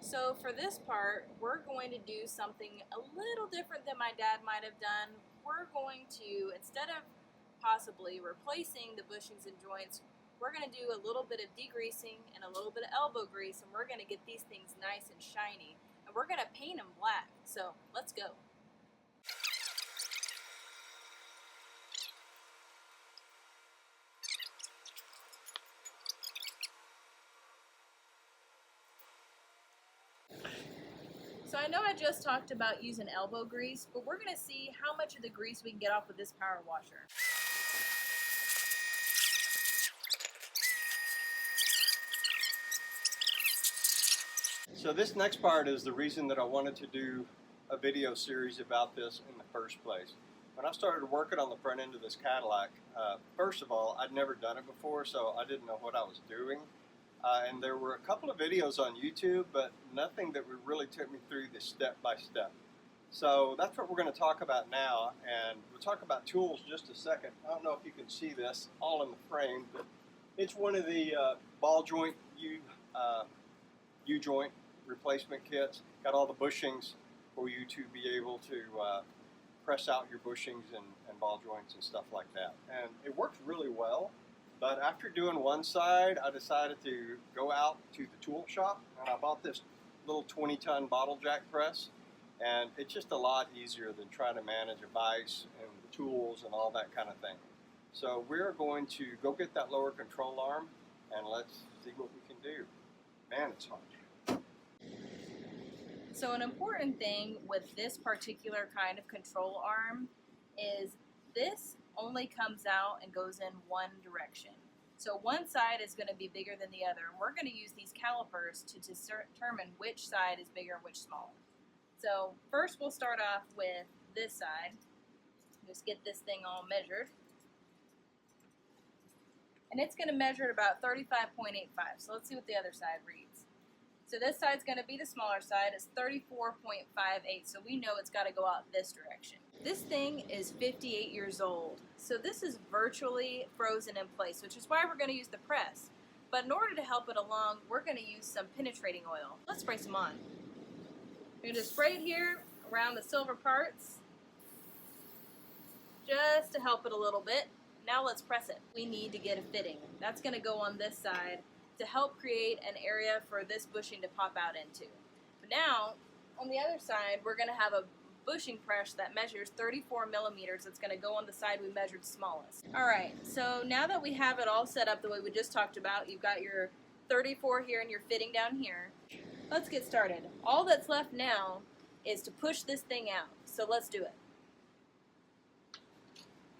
So for this part, we're going to do something a little different than my dad might have done. We're going to, instead of possibly replacing the bushings and joints, we're going to do a little bit of degreasing and a little bit of elbow grease, and we're going to get these things nice and shiny. And we're going to paint them black. So let's go. So I know I just talked about using elbow grease, but we're going to see how much of the grease we can get off with this power washer. So this next part is the reason that I wanted to do a video series about this in the first place. When I started working on the front end of this Cadillac, first of all, I'd never done it before, so I didn't know what I was doing. And there were a couple of videos on YouTube, but nothing that really took me through the step-by-step. So that's what we're going to talk about now, and we'll talk about tools in just a second. I don't know if you can see this all in the frame, but it's one of the ball joint U-joint replacement kits. Got all the bushings for you to be able to press out your bushings and ball joints and stuff like that. And it works really well. But after doing one side, I decided to go out to the tool shop, and I bought this little 20-ton bottle jack press, and it's just a lot easier than trying to manage a vise and the tools and all that kind of thing. So we're going to go get that lower control arm, and let's see what we can do. Man, it's hard. So an important thing with this particular kind of control arm is this only comes out and goes in one direction. So one side is going to be bigger than the other, and we're going to use these calipers to determine which side is bigger and which smaller. So first we'll start off with this side. Just get this thing all measured. And it's going to measure at about 35.85. So let's see what the other side reads. So this side's going to be the smaller side. It's 34.58, so we know it's got to go out this direction. This thing is 58 years old, so this is virtually frozen in place, which is why we're going to use the press. But in order to help it along, we're going to use some penetrating oil. Let's spray some on. We're going to spray it here around the silver parts, just to help it a little bit. Now let's press it. We need to get a fitting. That's going to go on this side to help create an area for this bushing to pop out into. But now, on the other side, we're going to have a bushing press that measures 34 millimeters. It's going to go on the side we measured smallest. Alright, so now that we have it all set up the way we just talked about, you've got your 34 here and your fitting down here. Let's get started. All that's left now is to push this thing out. So let's do it.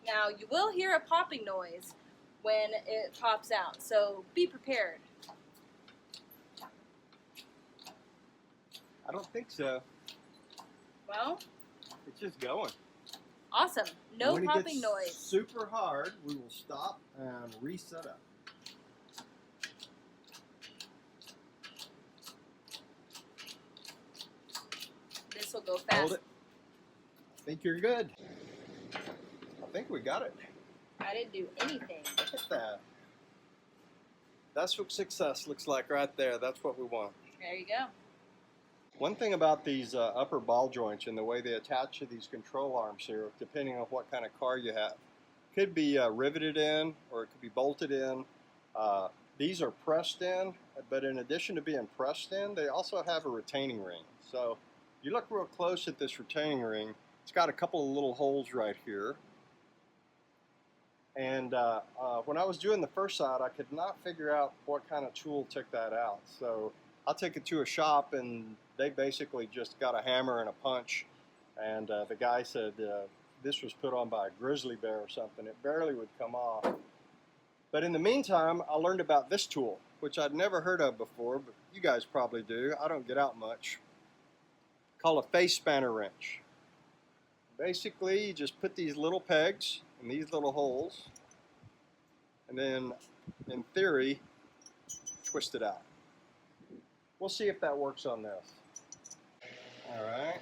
Now, you will hear a popping noise when it pops out, so be prepared. I don't think so. Well, it's just going. Awesome. No when popping it gets noise. Super hard, we will stop and reset up. This will go fast. Hold it. I think you're good. I think we got it. I didn't do anything. Look at that. That's what success looks like right there. That's what we want. There you go. One thing about these upper ball joints and the way they attach to these control arms here, depending on what kind of car you have, could be riveted in or it could be bolted in. These are pressed in, but in addition to being pressed in, they also have a retaining ring. So you look real close at this retaining ring, it's got a couple of little holes right here. And when I was doing the first side, I could not figure out what kind of tool took that out. So I'll take it to a shop, and they basically just got a hammer and a punch. And the guy said this was put on by a grizzly bear or something. It barely would come off. But in the meantime, I learned about this tool, which I'd never heard of before, but you guys probably do. I don't get out much. Called a face spanner wrench. Basically, you just put these little pegs in these little holes, and then, in theory, twist it out. We'll see if that works on this. Alright.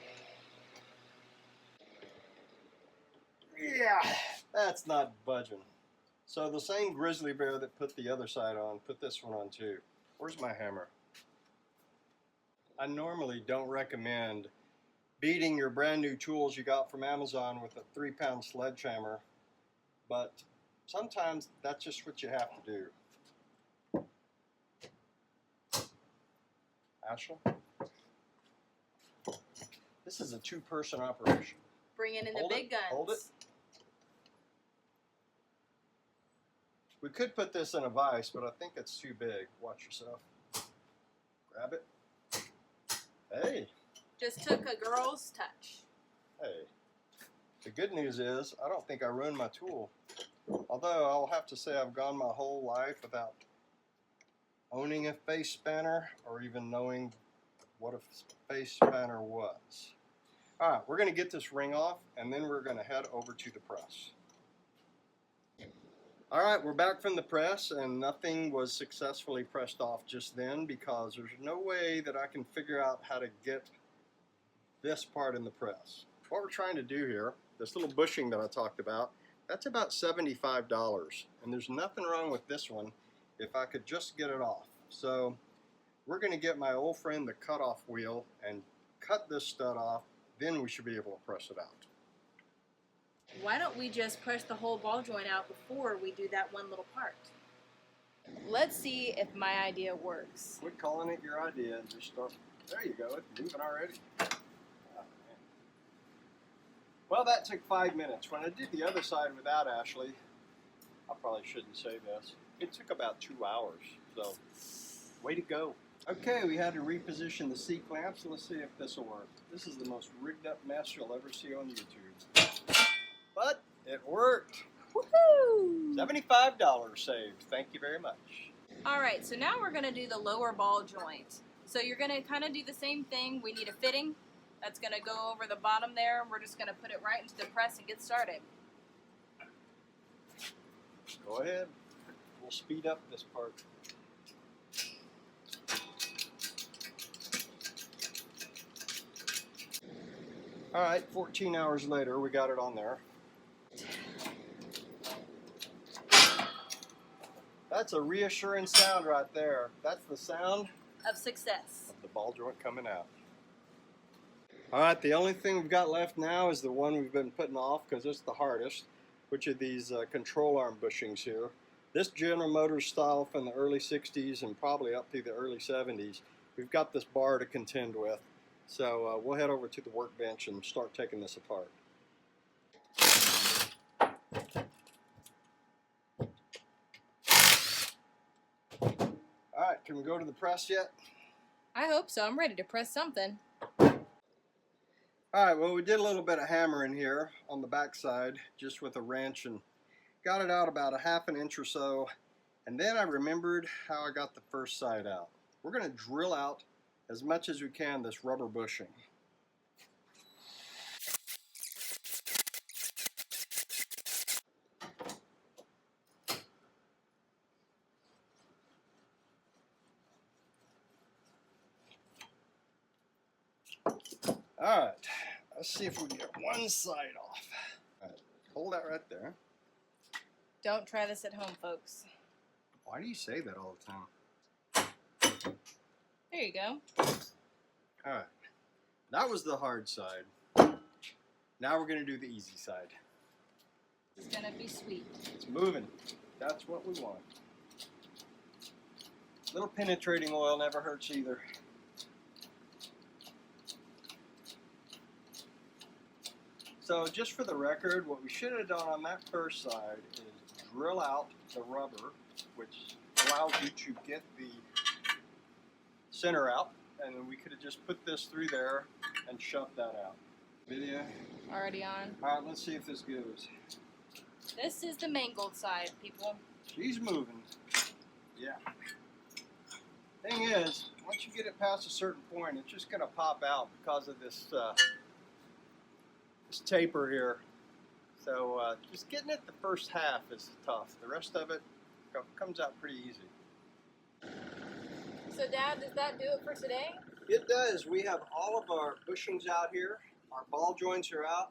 Yeah, that's not budging. So the same grizzly bear that put the other side on, put this one on too. Where's my hammer? I normally don't recommend beating your brand new tools you got from Amazon with a 3-pound sledgehammer, but sometimes that's just what you have to do. Ashley, this is a 2-person operation. Bringing in the big guns. Hold it. We could put this in a vise, but I think it's too big. Watch yourself. Grab it. Hey. Just took a girl's touch. Hey. The good news is, I don't think I ruined my tool. Although, I'll have to say I've gone my whole life without owning a face spanner or even knowing what a face spanner was. Alright, we're going to get this ring off, and then we're going to head over to the press. Alright, we're back from the press, and nothing was successfully pressed off just then because there's no way that I can figure out how to get this part in the press. What we're trying to do here, this little bushing that I talked about, that's about $75, and there's nothing wrong with this one if I could just get it off. So we're going to get my old friend the cutoff wheel and cut this stud off, then we should be able to press it out. Why don't we just press the whole ball joint out before we do that one little part? Let's see if my idea works. Quit calling it your idea and just start. There you go, it's moving already. Oh, man. Well, that took 5 minutes. When I did the other side without Ashley, I probably shouldn't say this, it took about 2 hours, so way to go. Okay, we had to reposition the C-clamps, so let's see if this will work. This is the most rigged up mess you'll ever see on YouTube. But it worked. Woohoo! $75 saved. Thank you very much. Alright, so now we're going to do the lower ball joint. So you're going to kind of do the same thing. We need a fitting. That's going to go over the bottom there. We're just going to put it right into the press and get started. Go ahead. We'll speed up this part. Alright, 14 hours later, we got it on there. That's a reassuring sound right there. That's the sound Of success. of the ball joint coming out. Alright, the only thing we've got left now is the one we've been putting off because it's the hardest, which are these control arm bushings here. This General Motors style from the early 60s and probably up through the early 70s. We've got this bar to contend with. So we'll head over to the workbench and start taking this apart. Alright, can we go to the press yet? I hope so. I'm ready to press something. Alright, well we did a little bit of hammering here on the back side just with a wrench and got it out about a ½ an inch or so, and then I remembered how I got the first side out. We're going to drill out as much as we can this rubber bushing. Alright, let's see if we can get one side off. Alright, hold that right there. Don't try this at home, folks. Why do you say that all the time? There you go. Alright, that was the hard side. Now we're going to do the easy side. It's going to be sweet. It's moving. That's what we want. Little penetrating oil never hurts either. So just for the record, what we should have done on that first side is drill out the rubber, which allows you to get the center out, and then we could have just put this through there and shoved that out. Video. Already on. Alright, let's see if this goes. This is the mangled side, people. She's moving. Yeah. Thing is, once you get it past a certain point, it's just going to pop out because of this this taper here. So just getting it the first half is tough. The rest of it comes out pretty easy. So, Dad, does that do it for today? It does. We have all of our bushings out here. Our ball joints are out.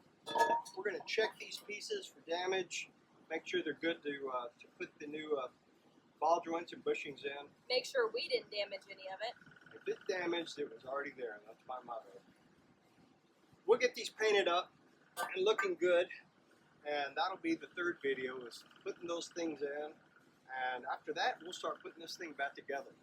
We're going to check these pieces for damage, make sure they're good to put the new ball joints and bushings in. Make sure we didn't damage any of it. If it damaged, it was already there. That's my motto. We'll get these painted up and looking good, and that'll be the third video, is putting those things in. And after that, we'll start putting this thing back together.